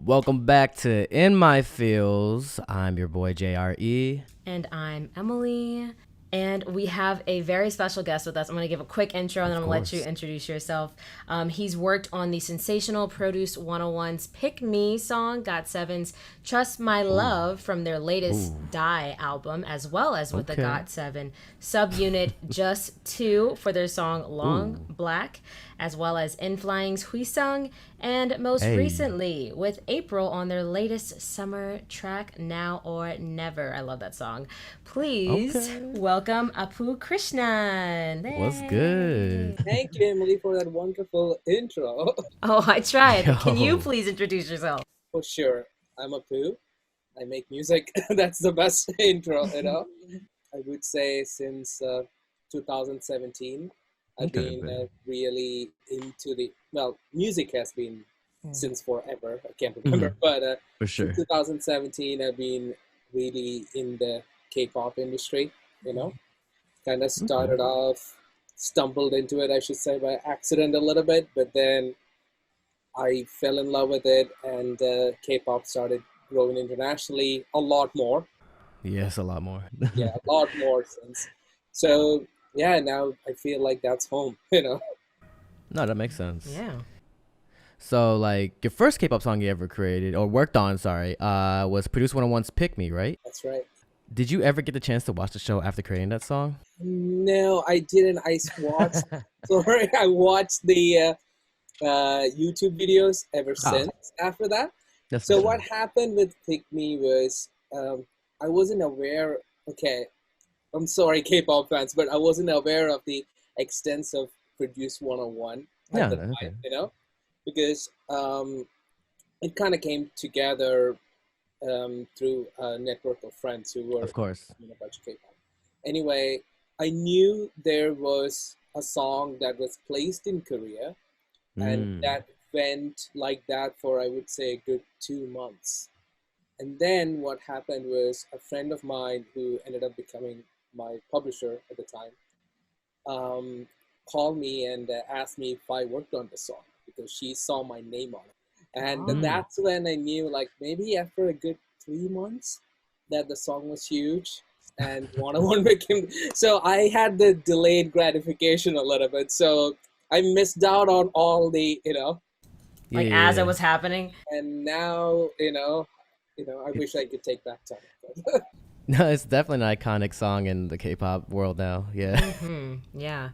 Welcome back to In My Feels. I'm your boy JRE. And I'm Emily. And we have a very special guest with us. I'm going to give a quick intro and then I'm going to let you introduce yourself. He's worked on the sensational Produce 101's Pick Me song, GOT7's Trust My Love from their latest Die album, as well as with the GOT7 subunit Just 2 for their song Long Black, as well as In Flying's Huisung, and most recently with April on their latest summer track, Now or Never. I love that song. Please welcome Appu Krishnan. Hey. What's good? Thank you, Emily, for that wonderful intro. Oh, I tried. Can you please introduce yourself? For sure. I'm Appu. I make music. That's the best intro, I would say since 2017, I've been really into music has been since forever. I can't remember, but For sure. since 2017, I've been really in the K-pop industry, kind of started off, stumbled into it, I should say, by accident a little bit, but then I fell in love with it, and K-pop started growing internationally a lot more. Yes, a lot more. Yeah, a lot more since. So, yeah, now I feel like that's home, No, that makes sense. Yeah. So, like, your first K-pop song you ever created, or worked on, was Produce 101's Pick Me, right? That's right. Did you ever get the chance to watch the show after creating that song? No, I didn't. I watched, I watched the YouTube videos ever since after that. So what happened with Pick Me was I wasn't aware, I'm sorry K-pop fans, but I wasn't aware of the extent of Produce 101 at the time, because it kind of came together through a network of friends who were of course a bunch of K-pop. Anyway, I knew there was a song that was placed in Korea and that went like that for, I would say, a good 2 months. And then what happened was a friend of mine who ended up becoming my publisher at the time called me and asked me if I worked on the song because she saw my name on it. And that's when I knew, like, maybe after a good 3 months that the song was huge and 101 became... So I had the delayed gratification a little bit. So I missed out on all the, as it was happening. And now, I wish I could take back time. No, it's definitely an iconic song in the K-pop world now. Yeah. Yeah.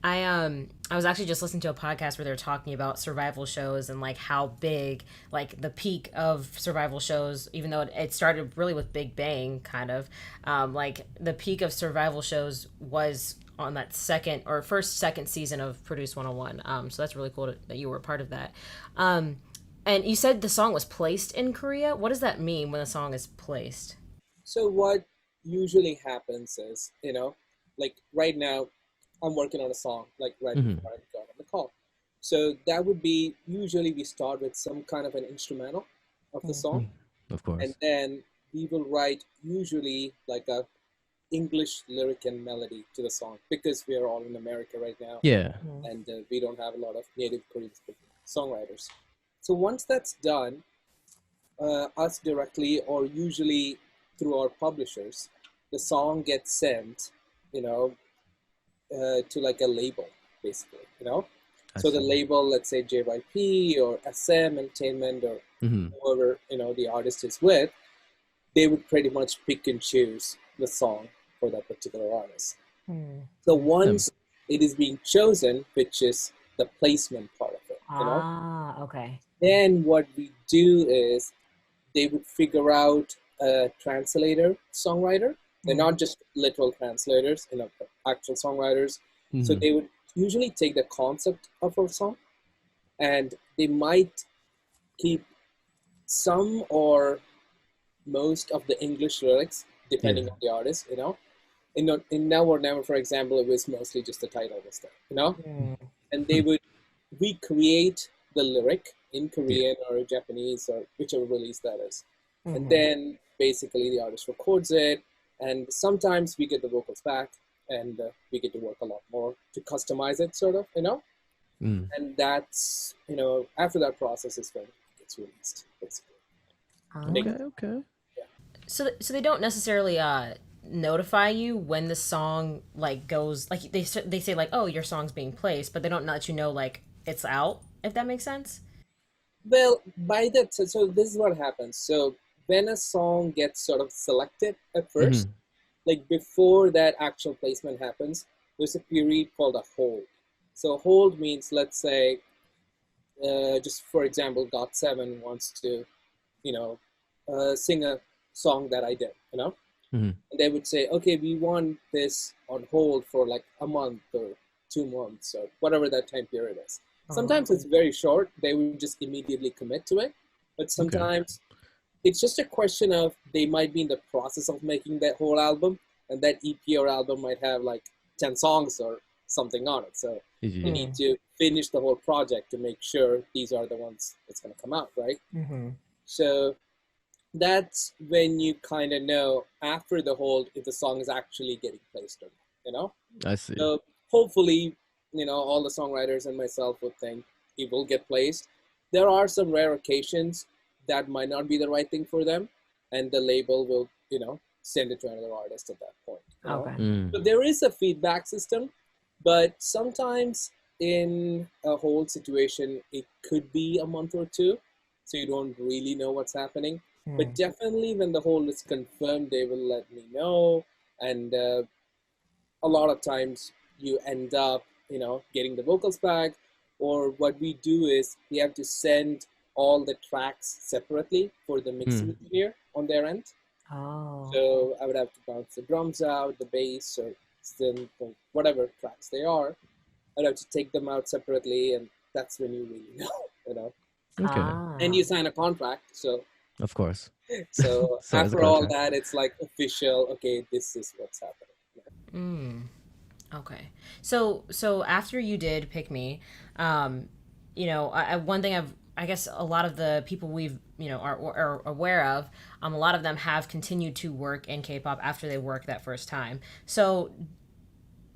I was actually just listening to a podcast where they were talking about survival shows and like how big, like the peak of survival shows, even though it started really with Big Bang kind of, like the peak of survival shows was on that second season of Produce 101. So that's really cool that you were a part of that. And you said the song was placed in Korea. What does that mean when a song is placed? So what usually happens is, like right now, I'm working on a song, like right before I got on the call. So that would be, usually we start with some kind of an instrumental of the song. Of course. And then we will write usually like a English lyric and melody to the song because we are all in America right now. Yeah. And we don't have a lot of native Korean speaking songwriters. So once that's done, us directly or usually through our publishers, the song gets sent, to like a label, basically, So the label, let's say JYP or SM Entertainment or whoever, the artist is with, they would pretty much pick and choose the song for that particular artist. So once it is being chosen, which is the placement part of it, Okay. then what we do is they would figure out a translator, songwriter. They're not just literal translators, actual songwriters. So they would usually take the concept of a song and they might keep some or most of the English lyrics, depending on the artist, In Now or Never, for example, it was mostly just the title was there, And they would recreate the lyric in Korean or Japanese or whichever release that is. And then basically the artist records it. And sometimes we get the vocals back and we get to work a lot more to customize it, sort of, And that's, after that process is when it gets released, basically. Big, Okay. So they don't necessarily notify you when the song like goes like they say like, oh, your song's being placed, but they don't let you know like it's out, if that makes sense. well, by that, so this is what happens. So when a song gets sort of selected at first, Mm-hmm. like before that actual placement happens, there's a period called a hold. So hold means, let's say, just for example, GOT7 wants to, you know, sing a song that I did, Mm-hmm. and they would say, okay, we want this on hold for like a month or 2 months or whatever that time period is. Sometimes it's very short, they would just immediately commit to it, but Okay. sometimes it's just a question of they might be in the process of making that whole album, and that EP or album might have like 10 songs or something on it. So they Yeah. need to finish the whole project to make sure these are the ones that's going to come out, right? Mm-hmm. So that's when you kind of know after the hold if the song is actually getting placed or not. I see. So hopefully, all the songwriters and myself would think it will get placed. There are some rare occasions that might not be the right thing for them, and the label will, send it to another artist at that point. Okay. Mm. So there is a feedback system, but sometimes in a hold situation, it could be a month or two, so you don't really know what's happening. But definitely, when the hold is confirmed, they will let me know, and a lot of times you end up, getting the vocals back, or what we do is we have to send all the tracks separately for the mixing Mm. engineer on their end. Oh. So I would have to bounce the drums out, the bass, or synth, or whatever tracks they are. I'd have to take them out separately, and that's when you really know. Okay. And you sign a contract, so Of course. So as a after all contract. that, it's like official. Okay, this is what's happening. Okay. So after you did Pick Me, one thing I guess a lot of the people we've are aware of, a lot of them have continued to work in K-pop after they worked that first time. So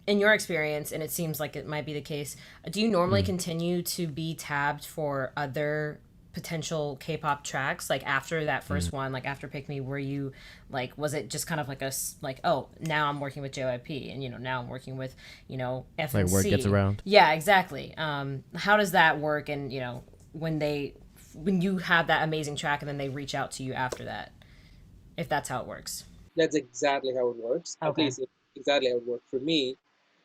in your experience, and it seems like it might be the case, do you normally Mm. continue to be tabbed for other potential K-pop tracks like after that Mm. first one, like after Pick Me? Were you like, was it just kind of like like, oh, now I'm working with JYP, and now I'm working with F Like and word gets C? around. Yeah, exactly. How does that work? And when you have that amazing track and then they reach out to you after that, if that's how it works. That's exactly how it works. At Okay. least exactly how it worked for me.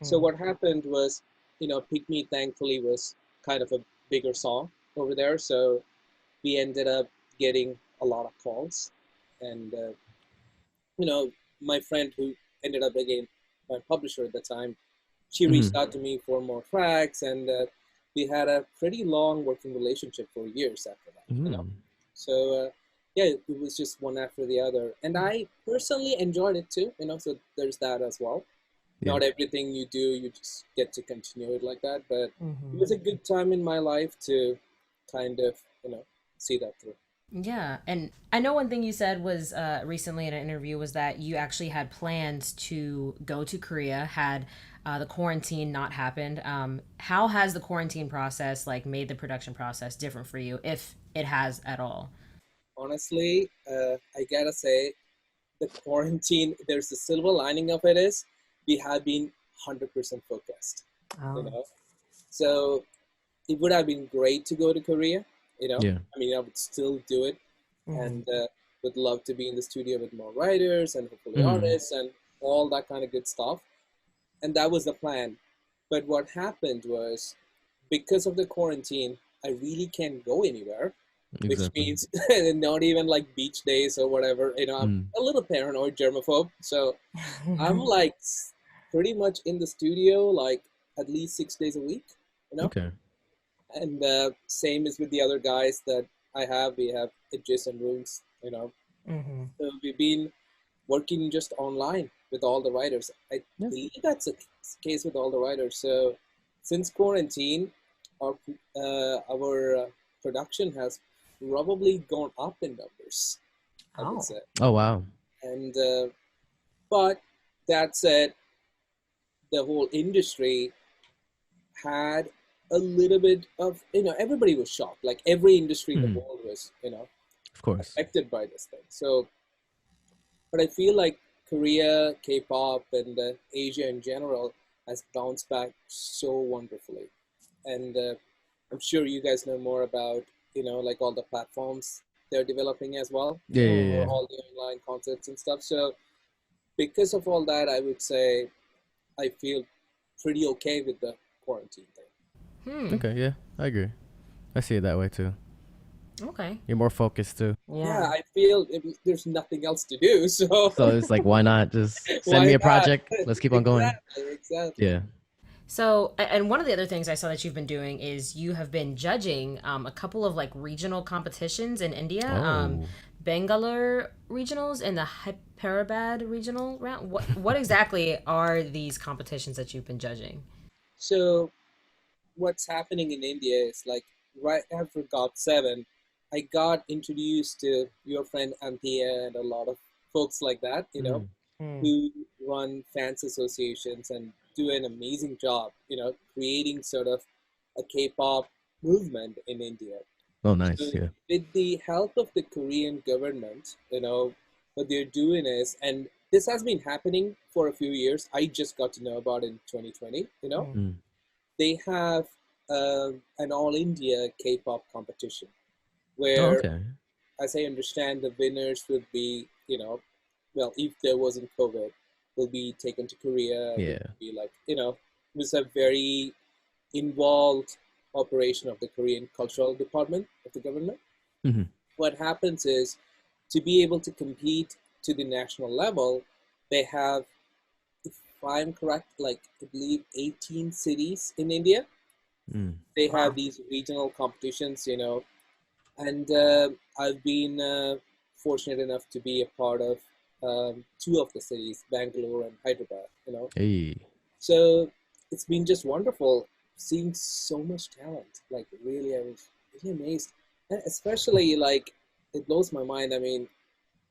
So what happened was, Pick Me thankfully was kind of a bigger song over there. So we ended up getting a lot of calls. And, my friend who ended up again my publisher at the time, she reached Mm. out to me for more tracks. And we had a pretty long working relationship for years after that. Mm. So yeah, it was just one after the other, and I personally enjoyed it too. So there's that as well. Yeah. Not everything you do, you just get to continue it like that, but it was a good time in my life to kind of see that through. Yeah, and I know one thing you said was recently in an interview was that you actually had plans to go to Korea had the quarantine not happened. How has the quarantine process like made the production process different for you, if it has at all? Honestly, I gotta say, the quarantine. There's the silver lining of it is we have been 100% focused. You Oh. know, so it would have been great to go to Korea. Yeah. I mean, I would still do it, and would love to be in the studio with more writers and hopefully Mm. artists and all that kind of good stuff. And that was the plan. But what happened was, because of the quarantine, I really can't go anywhere, which Exactly. means not even like beach days or whatever. I'm Mm. a little paranoid germaphobe, so I'm like pretty much in the studio like at least 6 days a week. You know, Okay. and same is with the other guys that I have. We have adjacent rooms. So we've been working just online with all the writers. I Yeah. believe that's the case with all the writers. So since quarantine, our production has probably gone up in numbers, I would Oh. say. Oh wow. And but that said, the whole industry had a little bit of everybody was shocked. Like every industry in the world was Of course. affected by this thing. So, but I feel like Korea, K-pop, and Asia in general has bounced back so wonderfully. And I'm sure you guys know more about, like all the platforms they're developing as well, Yeah, yeah, for yeah. all the online concerts and stuff. So because of all that, I would say I feel pretty okay with the quarantine thing. Okay, yeah, I agree. I see it that way too. Okay. You're more focused too. Yeah, I feel there's nothing else to do, so So it's like, why not just send me why a not? project? Let's keep on going. Exactly. Yeah. So, and one of the other things I saw that you've been doing is you have been judging a couple of like regional competitions in India. Oh. Bangalore regionals and the Hyderabad regional round. What exactly are these competitions that you've been judging? So what's happening in India is like right after GOT7, I got introduced to your friend Anthea and a lot of folks like that, Mm. who run fans associations and do an amazing job, creating sort of a K-pop movement in India. Oh, So nice. Yeah. with the help of the Korean government, what they're doing is, and this has been happening for a few years. I just got to know about it in 2020. Mm. They have an all India K-pop competition Oh, where, okay. as I understand, the winners would be, well, if there wasn't COVID, will be taken to Korea. It Yeah. would be like, it was a very involved operation of the Korean cultural department of the government. Hmm. What happens is, to be able to compete to the national level, they have, if I'm correct, like I believe 18 cities in India. Mm. They have Wow. these regional competitions, and I've been fortunate enough to be a part of two of the cities, Bangalore and Hyderabad. Hey. So it's been just wonderful seeing so much talent. Like really, I was really amazed, and especially like it blows my mind. I mean,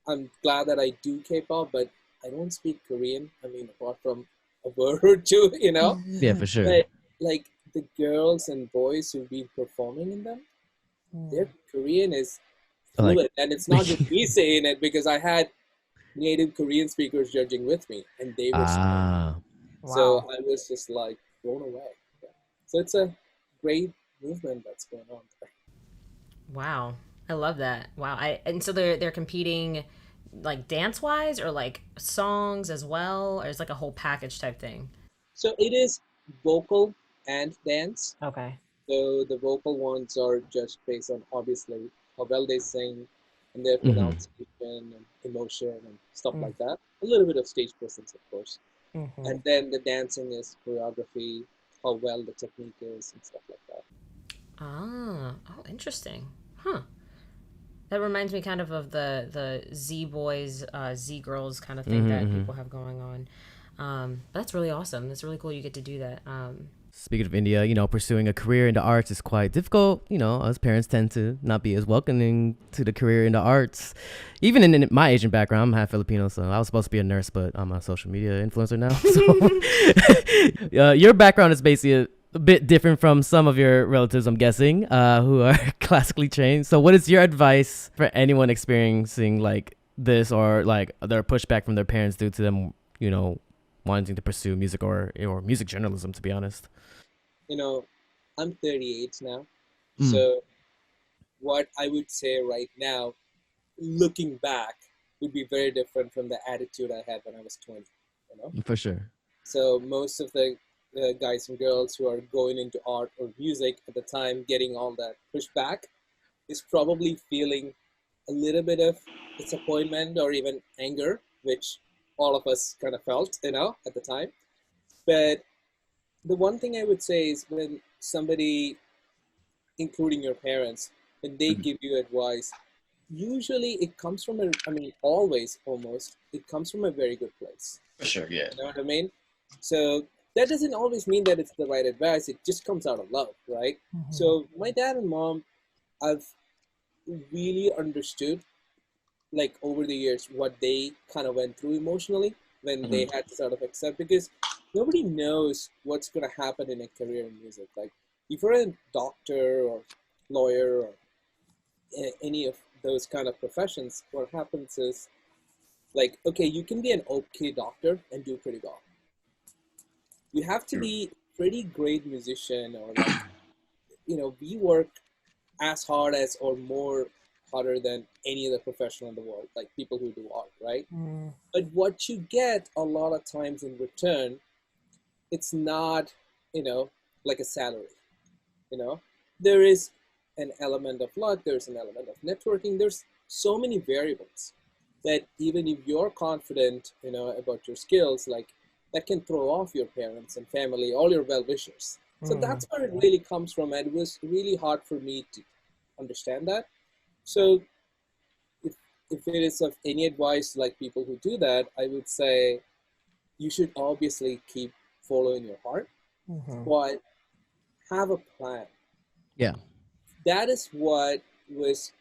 I'm glad that I do K-pop, but I don't speak Korean. I mean, apart from a word or two. Yeah, for sure. But like the girls and boys who've been performing in them, their Korean is Like, fluid, and it's not just me saying it because I had native Korean speakers judging with me, and they were saying it. ah, So Wow. I was just like blown away. Yeah. So it's a great movement that's going on there. Wow. I love that. Wow. And so they're competing like dance wise or like songs as well, or it's like a whole package type thing. So it is vocal and dance. Okay. So the vocal ones are just based on obviously how well they sing and their hmm, pronunciation and emotion and stuff Mm. like that. A little bit of stage presence, of course. Mm-hmm. And then the dancing is choreography, how well the technique is, and stuff like that. Ah. Oh, interesting. Huh. That reminds me kind of the Z boys, Z girls kind of thing that hmm. people have going on. That's really awesome. That's really cool. You get to do that. Speaking of India, pursuing a career into arts is quite difficult. As parents tend to not be as welcoming to the career into arts. Even in my Asian background, I'm half Filipino, so I was supposed to be a nurse, but I'm a social media influencer now. So your background is basically a bit different from some of your relatives, I'm guessing, who are classically trained. So what is your advice for anyone experiencing like this or like their pushback from their parents due to them, wanting to pursue music or music journalism, to be honest? You know, I'm 38 now, Mm, so what I would say right now, looking back, would be very different from the attitude I had when I was 20. You know, for sure. so most of the guys and girls who are going into art or music at the time, getting all that pushback, is probably feeling a little bit of disappointment or even anger, which all of us kind of felt, at the time. But the one thing I would say is when somebody, including your parents, when they Mhm. give you advice, usually it comes from I mean, always almost, it comes from a very good place. For sure, yeah. You know what I mean? So that doesn't always mean that it's the right advice. It just comes out of love, right? So my dad and mom, I've really understood, like over the years, what they kind of went through emotionally when they had to sort of accept, because nobody knows what's going to happen in a career in music. Like if you're a doctor or lawyer or any of those kind of professions, what happens is, like, okay, you can be an okay doctor and do pretty well. You have to be a pretty great musician, or like, we work as hard as or more harder than any other professional in the world, like people who do art, right? But what you get a lot of times in return, it's not, like a salary. There is an element of luck, there's an element of networking, there's so many variables that even if you're confident, about your skills, like that can throw off your parents and family, all your well-wishers. So that's where it really comes from, and it was really hard for me to understand that. So if it is of any advice, like people who do that, I would say you should obviously keep following your heart, but have a plan. Yeah. That is what was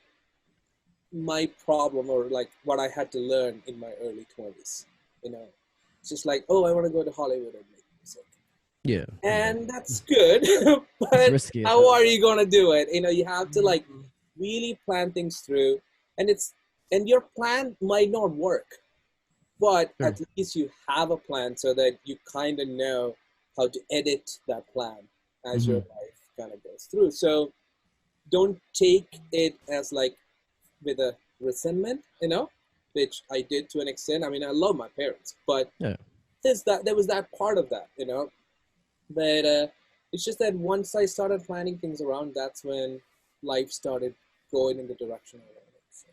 my problem, or like what I had to learn in my early 20s. It's just like, oh, I want to go to Hollywood and make music. Yeah. And that's good, but risky, how are you going to do it? You have to like really plan things through, and your plan might not work, but at least you have a plan so that you kind of know how to edit that plan as your life kind of goes through. So don't take it as like with a resentment, which I did to an extent. I mean, I love my parents, but there was that part of that, but it's just that once I started planning things around, that's when life started going in the direction I wanted. So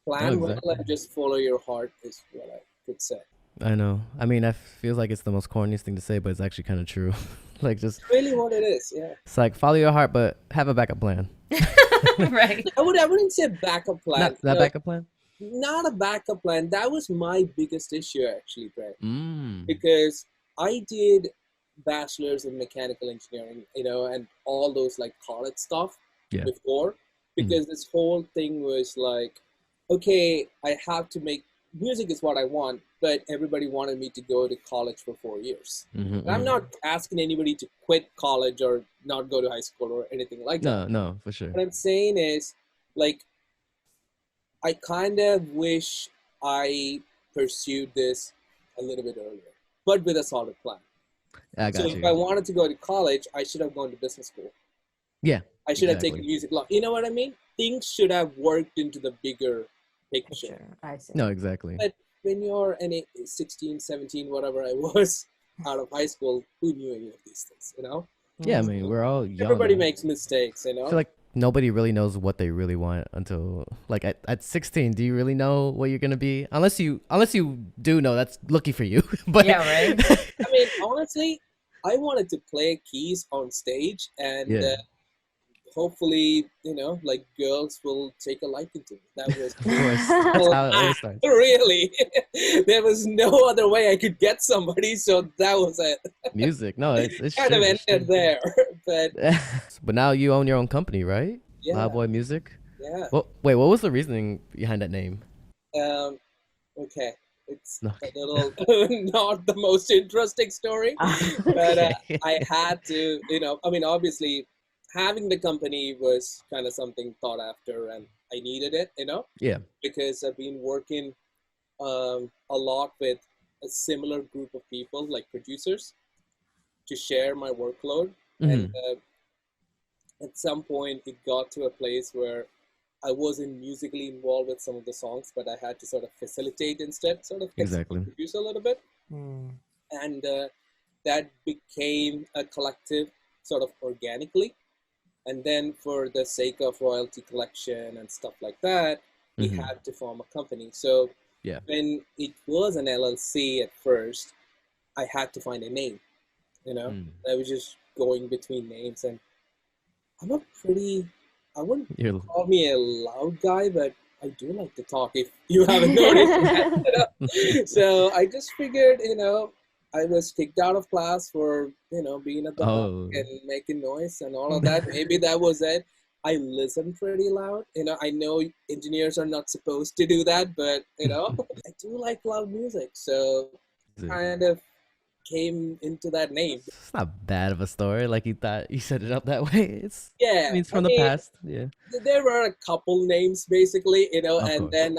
plan well and just follow your heart is what I could say. I know. I mean, I feel like it's the most corniest thing to say, but it's actually kind of true. Like, just it's really what it is. Yeah. It's like follow your heart, but have a backup plan. Right. I wouldn't say backup plan. Not backup plan? Not a backup plan. That was my biggest issue, actually, Brett. Because I did bachelor's in mechanical engineering, and all those like college stuff before, because this whole thing was like, okay, I have to make music is what I want, but everybody wanted me to go to college for 4 years. I'm not asking anybody to quit college or not go to high school or anything like that. No, for sure. What I'm saying is, like, I kind of wish I pursued this a little bit earlier, but with a solid plan. If I wanted to go to college, I should have gone to business school. Yeah. I should have taken music law. You know what I mean? Things should have worked into the bigger picture. I see. No, exactly. But when you're 16, 17, whatever I was, out of high school, who knew any of these things, Yeah, I mean, we're all young. Everybody makes mistakes, I feel like nobody really knows what they really want until, like, at 16, do you really know what you're going to be? Unless you do know, that's lucky for you. But yeah, right? I mean, honestly, I wanted to play keys on stage, and hopefully, like, girls will take a liking to me. That was, of course, that's how it always starts. Really. There was no other way I could get somebody, so that was it. Music, no, it's kind of ended there, but now you own your own company, right? Yeah. Loud Boy Music. Yeah. Well, wait, what was the reasoning behind that name? Okay, it's a little not the most interesting story, but I had to, I mean, obviously, having the company was kind of something thought after, and I needed it, Yeah. Because I've been working a lot with a similar group of people, like producers, to share my workload. And at some point, it got to a place where I wasn't musically involved with some of the songs, but I had to sort of facilitate instead, sort of produce a little bit. And that became a collective sort of organically. And then for the sake of royalty collection and stuff like that, we had to form a company. So when it was an LLC at first, I had to find a name, I was just going between names, and I'm a pretty, I wouldn't call me a loud guy, but I do like to talk, if you haven't noticed that. So I just figured, I was kicked out of class for, being at the back and making noise and all of that. Maybe that was it. I listen pretty loud. I know engineers are not supposed to do that, but, I do like loud music. So kind of came into that name. It's not bad of a story. Like you thought you set it up that way. I Yeah, mean, it's I from the mean, past. Yeah. there were a couple names basically, Of and course. then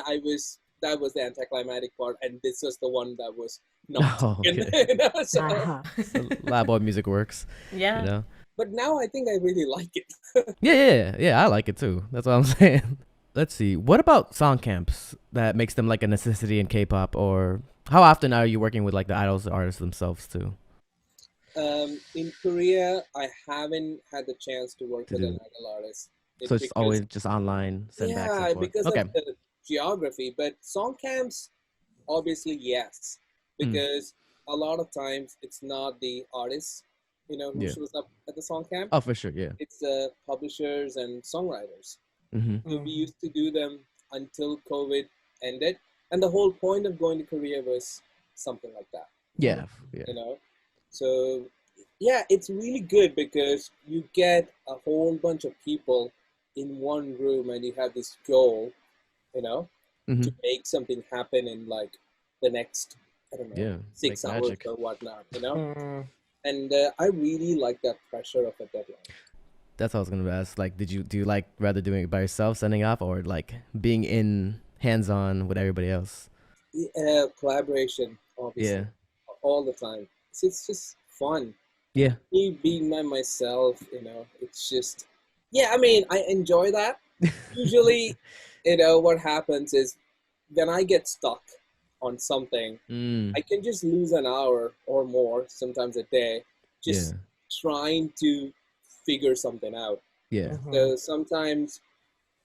that was the anticlimactic part, and this was the one that was not Oh, taken, okay. So, Uh-huh. So Lab Boy music works. Yeah. You know. but now I think I really like it. Yeah. I like it too. That's what I'm saying. Let's see. What about song camps that makes them like a necessity in K-pop, or how often are you working with like the idols, the artists themselves too? In Korea, I haven't had the chance to work To with an do. idol artist. So it's Because always just online, send backs and yeah, forth. because of Okay. the geography. But song camps, obviously yes, Mm. because a lot of times it's not the artist, who Yeah. shows up at the song camp. Oh, for sure. Yeah. It's the publishers and songwriters. Mm-hmm. So we used to do them until COVID ended, and the whole point of going to Korea was something like that. Yeah. Yeah. You know, so yeah, it's really good because you get a whole bunch of people in one room, and you have this goal, you know, Mm-hmm. to make something happen in like the next, I don't know, Yeah. Make 6 hours magic. or whatnot, Mm. and I really like that pressure of a deadline. That's what I was gonna ask. Like, do you like rather doing it by yourself, sending off, or like being in hands on with everybody else? Collaboration, obviously, Yeah. all the time. It's just fun. Yeah. Me being by myself, it's just, yeah, I mean, I enjoy that. Usually, what happens is when I get stuck on something, Mm. I can just lose an hour or more, sometimes a day, Yeah. just trying to figure something out. Yeah. So sometimes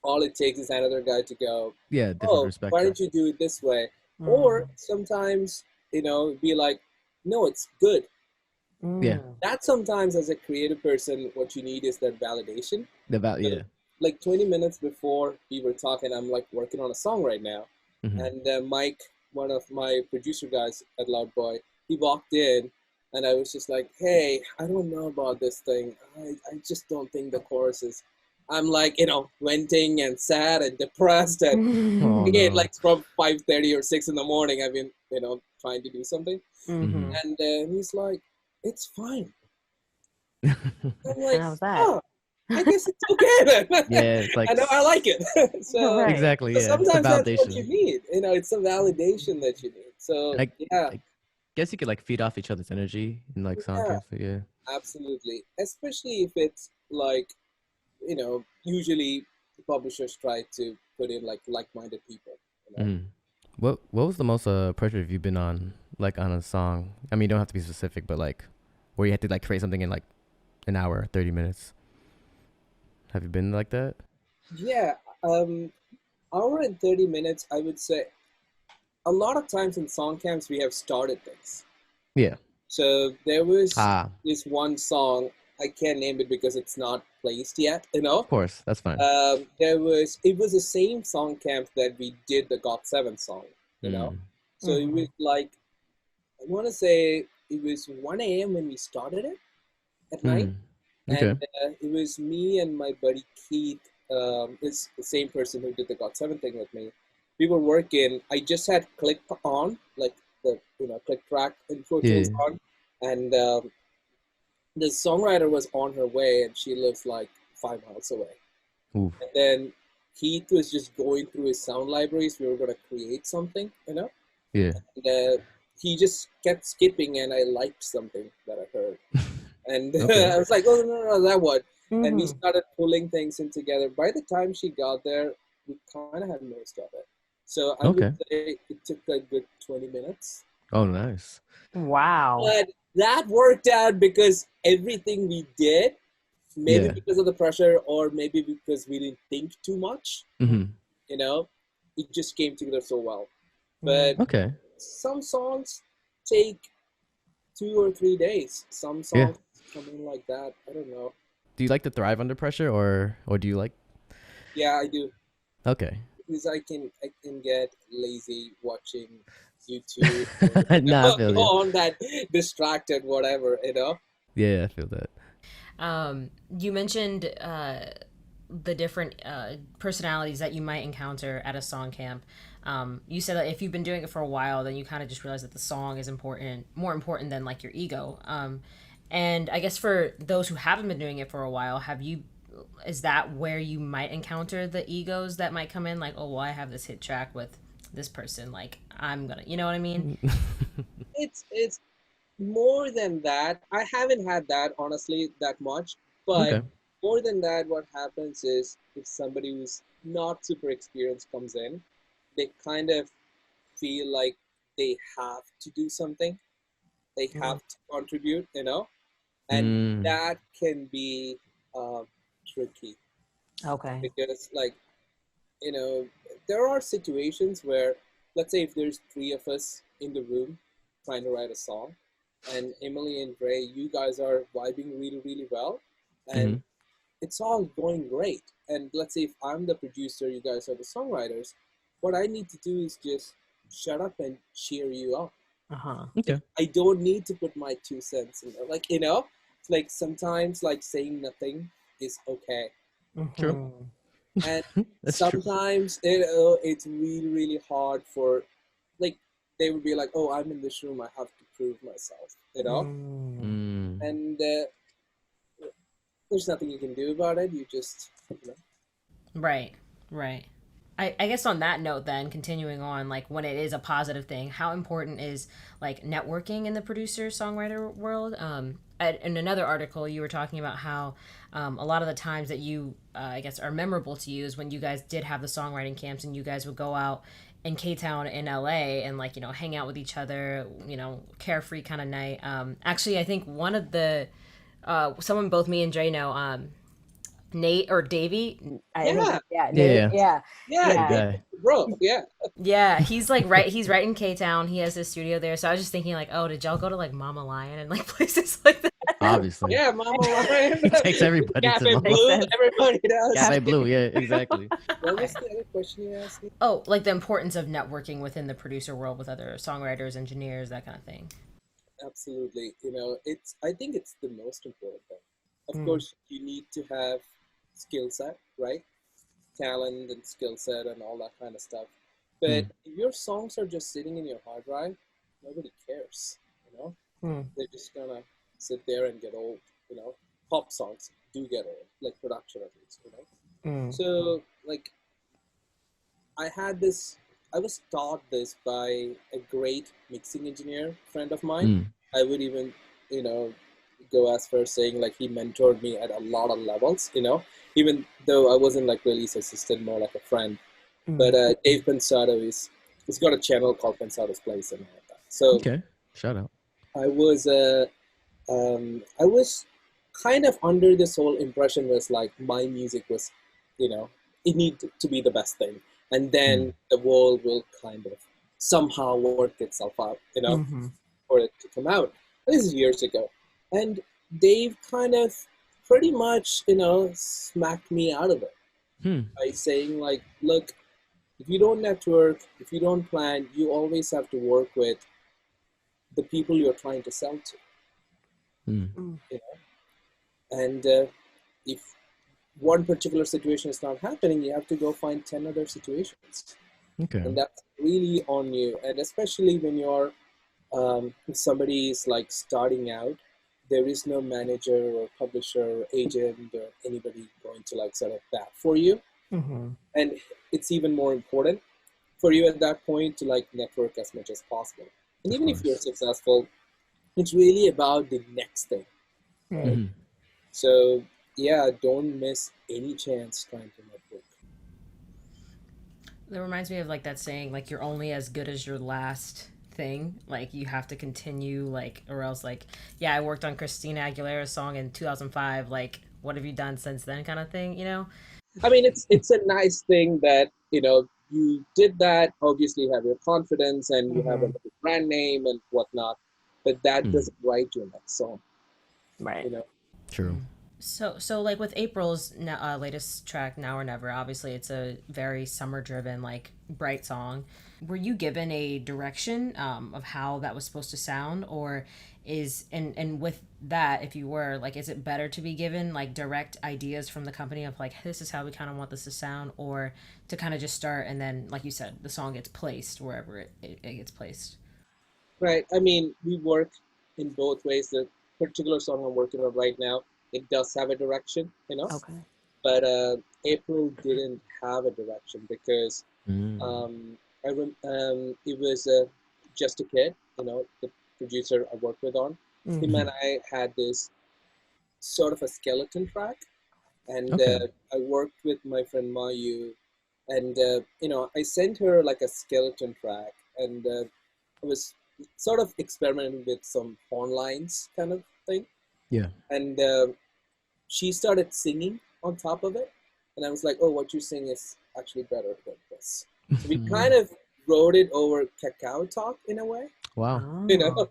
all it takes is another guy to go, Yeah. Different oh, why perspective. don't you do it this way? Or Mm. sometimes, be like, no, it's good. Yeah. That sometimes, as a creative person, what you need is that validation. So, Yeah. like 20 minutes before we were talking, I'm like working on a song right now. Mm-hmm. And Mike, one of my producer guys at Loud Boy, he walked in, and I was just like, hey, I don't know about this thing. I just don't think the chorus is. I'm like, venting and sad and depressed. And Oh again, no. like from 5:30 or 6 in the morning, I've been, trying to do something. Mm-hmm. And he's like, it's fine. I'm like, How's that? oh, I guess it's okay then. Yeah. It's like I know I like it. so, Right. exactly. so Yeah. It's the sometimes that's what you validation. need. It's a validation that you need. So And yeah, I guess you could like feed off each other's energy in like song yeah, camps. So, yeah. absolutely. Especially if it's like, usually the publishers try to put in like-minded people. Mm. What was the most project you've been on, like on a song? I mean, you don't have to be specific, but like where you had to like create something in like an hour, 30 minutes. Have you been like that? Yeah, hour and 30 minutes, I would say. A lot of times in song camps, we have started things. Yeah. So there was Ah, this one song, I can't name it because it's not placed yet, of course, that's fine. it was the same song camp that we did the GOT7 song, Mm. So it was like, I want to say it was 1 a.m. when we started it at night. Mm. And Okay. it was me and my buddy Keith, is the same person who did the GOT7 thing with me. We were working, I just had click on, like the, click track info Yeah. tools on. And the songwriter was on her way, and she lives like 5 miles away. Oof. And then Keith was just going through his sound libraries. We were going to create something, Yeah. and he just kept skipping, and I liked something that I heard. And Okay. I was like, oh, no, that one. And we Mhm. started pulling things in together. By the time she got there, we kind of had most of it. So I Okay. would say it took a good 20 minutes. Oh, nice. Wow. But that worked out because everything we did, maybe Yeah. because of the pressure or maybe because we didn't think too much, Mm-hmm. it just came together so well. But Okay. some songs take 2 or 3 days. Some Yeah. songs come in like that. I don't know. Do you like to thrive under pressure, or do you like? Yeah, I do. Okay. Because I can get lazy watching YouTube Nah, I feel go you. on that distracted whatever. Yeah, I feel that. You mentioned the different personalities that you might encounter at a song camp. You said that if you've been doing it for a while, then you kind of just realize that the song is important, more important than like your ego. And I guess for those who haven't been doing it for a while, is that where you might encounter the egos that might come in? Like, oh, well, I have this hit track with this person. Like, I'm gonna, you know what I mean? It's more than that. I haven't had that honestly that much, but Okay. more than that, what happens is if somebody who's not super experienced comes in, they kind of feel like they have to do something, they have to contribute, and Mm. that can be tricky Okay. because, like, you know, there are situations where, let's say, if there's three of us in the room trying to write a song, and Emily and Ray, you guys are vibing really, really well, and Mhm. it's all going great. And let's say if I'm the producer, you guys are the songwriters, what I need to do is just shut up and cheer you up. Like, Okay. I don't need to put my 2 cents in there. Like, it's like sometimes like saying nothing is okay. True. And That's true. sometimes it's really, really hard for, like, they would be like, oh, I'm in this room, I have to prove myself. Mm. And there's nothing you can do about it. You just, Right. Right. I guess on that note, then continuing on, like when it is a positive thing, how important is like networking in the producer songwriter world? In another article, you were talking about how a lot of the times that you, I guess, are memorable to you is when you guys did have the songwriting camps and you guys would go out in K Town in LA and like hang out with each other, carefree kind of night. Actually, I think one of the someone both me and Dre know. Nate or Davey. I think, yeah, yeah, Nate. Yeah. Yeah, yeah, Good yeah, guy. bro, yeah. yeah. He's like right. He's right in K Town. He has his studio there. So I was just thinking like, oh, did y'all go to like Mama Lion and like places like that? Obviously. Yeah, Mama Lion, He takes everybody to Cafe Mama. Makes Blue, sense. everybody does. Cafe Blue. Yeah, exactly. What was the other question you asked me? Oh, like the importance of networking within the producer world with other songwriters, engineers, that kind of thing. Absolutely. I think it's the most important thing. Of course, you need to have skill set, right? Talent and skill set and all that kind of stuff. But Mm. if your songs are just sitting in your hard drive, nobody cares, you know? They're just gonna sit there and get old, you know? Pop songs do get old, like production at least. So, like, I was taught this by a great mixing engineer friend of mine. Mm. I would even, you know, go as far as saying like he mentored me at a lot of levels, even though I wasn't like really his assistant, more like a friend. But Dave Pensado he's got a channel called Pensado's Place and all of that. So Okay. Shout out. I was I was kind of under this whole impression was like my music was, it needed to be the best thing, and then Mm. the world will kind of somehow work itself out, for it to come out. This is years ago, and Dave kind of pretty much, smacked me out of it Hmm. by saying like, look, if you don't network, if you don't plan, you always have to work with the people you're trying to sell to. Mm. You know? And if one particular situation is not happening, you have to go find 10 other situations. Okay. And that's really on you. And especially when if somebody is like starting out, there is no manager or publisher or agent or anybody going to like sort of bat for you. And it's even more important for you at that point to like network as much as possible. And Of even if you're course. successful, it's really about the next thing, right? Mhm. So yeah, don't miss any chance trying to network. That reminds me of like that saying, like you're only as good as your last thing. Like you have to continue, like, or else, like, yeah, I worked on Christina Aguilera's song in 2005. Like, what have you done since then, kind of thing. I mean, it's a nice thing that you did that. Obviously, you have your confidence and you have a brand name and whatnot, but that Mm. doesn't write your next song. Right. You know, True. So like with April's latest track, Now or Never, obviously it's a very summer driven, like bright song. Were you given a direction of how that was supposed to sound, or and with that, if you were like, is it better to be given like direct ideas from the company of like, this is how we kind of want this to sound, or to kind of just start and then, like you said, the song gets placed wherever it gets placed? Right. I mean, we work in both ways. The particular song I'm working on right now, it does have a direction, Okay. but April didn't have a direction because Mm. it was just a kid, the producer I worked with on. Him Mm-hmm. and Mhm. I had this sort of a skeleton track, and Okay. I worked with my friend Mayu, and I sent her like a skeleton track, and I was sort of experimenting with some horn lines kind of thing, Yeah. and she started singing on top of it, and I was like, "Oh, what you sing is actually better than this." So we kind of wrote it over cacao talk in a way, Wow. you know. Oh.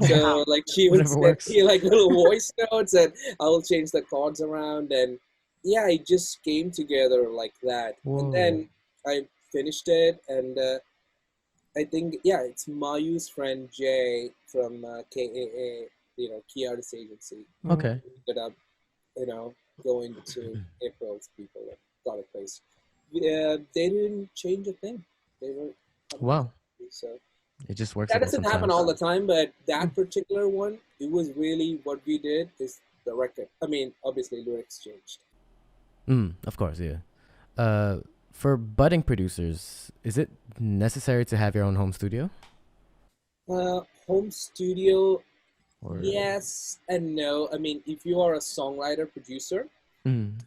So Wow. like she would Whatever send works. me like little voice notes, and I will change the chords around, and yeah, it just came together like that. And Whoa. then I finished it, and I think yeah, it's Mayu's friend Jay from KAA, Key Artist Agency, Okay. ended up going to April's people and got a place. They didn't change a thing. They were amazing. Wow. So It just works that like that doesn't happen sometimes. all the time, but that particular one, it was really what we did is the record. I mean, obviously lyrics changed. Of course, yeah. Uh, for budding producers, is it necessary to have your own home studio? Home studio, Or yes and no. I mean, if you are a songwriter producer,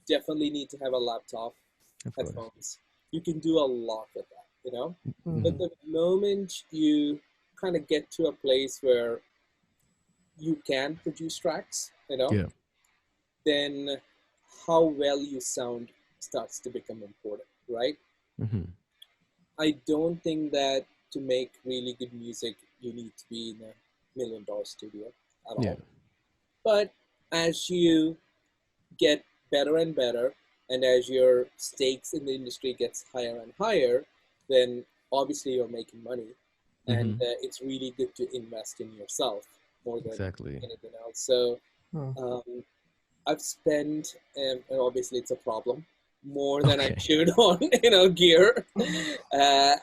definitely need to have a laptop, of course. headphones. You can do a lot with that. But Mm-hmm. the moment you kind of get to a place where you can produce tracks, Yeah. then how well you sound starts to become important, right? Mm-hmm. I don't think that to make really good music, you need to be in a $1 million studio at Yeah. all. But as you get better and better, and as your stakes in the industry gets higher and higher, then obviously you're making money, and Mm-hmm. it's really good to invest in yourself more than Exactly. anything else. So Hmm. um, I've spent, and obviously it's a problem, more than I Okay. should on gear,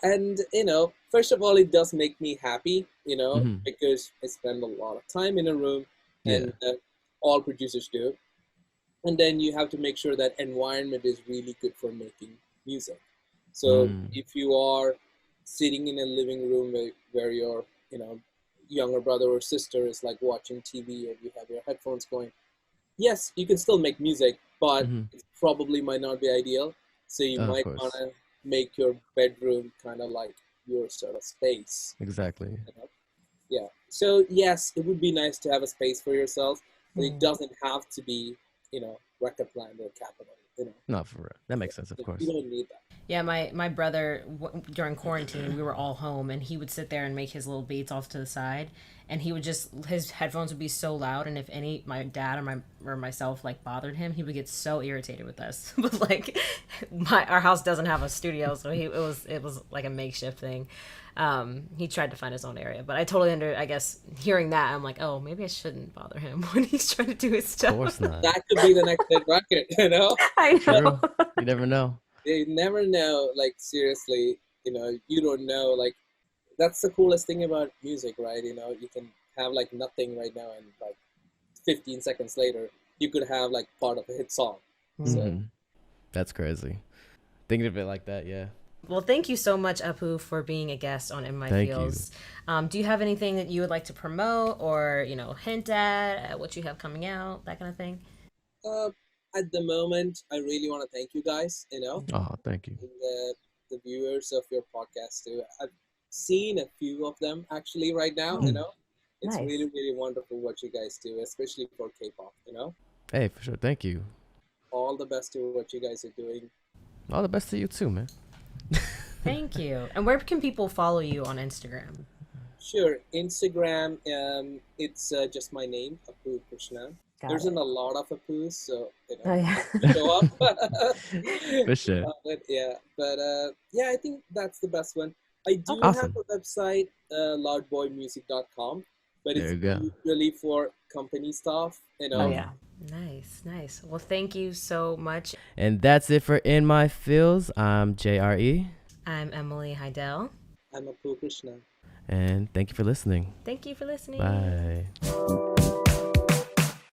and first of all, it does make me happy, Mm-hmm. because I spend a lot of time in a room, Yeah. and all producers do, and then you have to make sure that environment is really good for making music. So Mm. if you are sitting in a living room where your younger brother or sister is like watching TV and you have your headphones going, yes, you can still make music, but Mm-hmm. it probably might not be ideal. So you Of might want course. to make your bedroom kind of like your sort of space. Exactly. You know? Yeah. So yes, it would be nice to have a space for yourself, but it Hmm. doesn't have to be, record plant or capital. Not for real. That makes sense, of You course. don't need that. Yeah, my brother during quarantine, we were all home, and he would sit there and make his little beats off to the side, and he would just his headphones would be so loud, and if any my dad or myself like bothered him, he would get so irritated with us. But like, our house doesn't have a studio, so it was like a makeshift thing. He tried to find his own area, but I totally I guess hearing that, I'm like, oh, maybe I shouldn't bother him when he's trying to do his Of stuff. course not. That could be the next hit record. I But True. know. You never know. they never know. Like seriously, you don't know. Like that's the coolest thing about music, right? You can have like nothing right now, and like 15 seconds later, you could have like part of a hit song. So Mm-hmm. That's crazy. Thinking of it like that, yeah. Well, thank you so much, Apu, for being a guest on In My Thank you. Feels. Do you have anything that you would like to promote or, hint at what you have coming out, that kind of thing? uh, at the moment, I really want to thank you guys, Oh, thank you. and the viewers of your podcast too. I've seen a few of them actually right now. Oh, Mm. It's nice. really really wonderful what you guys do, especially for K-pop. Hey, for sure. Thank you. All the best to what you guys are doing. All the best to you too, man. Thank you. And where can people follow you on Instagram? Sure, Instagram. It's just my name, Appu Krishnan. Got There's it. a lot of Appus, so Oh yeah. show up. For sure. I think that's the best one. I do Okay. have Awesome. a website, loudboymusic.com, but There it's you go. usually for company stuff. Oh yeah. Nice. Well, thank you so much. And that's it for In My Feels. I'm JRE. I'm Emily Haydel. I'm Appu Krishnan. And thank you for listening. Thank you for listening. Bye.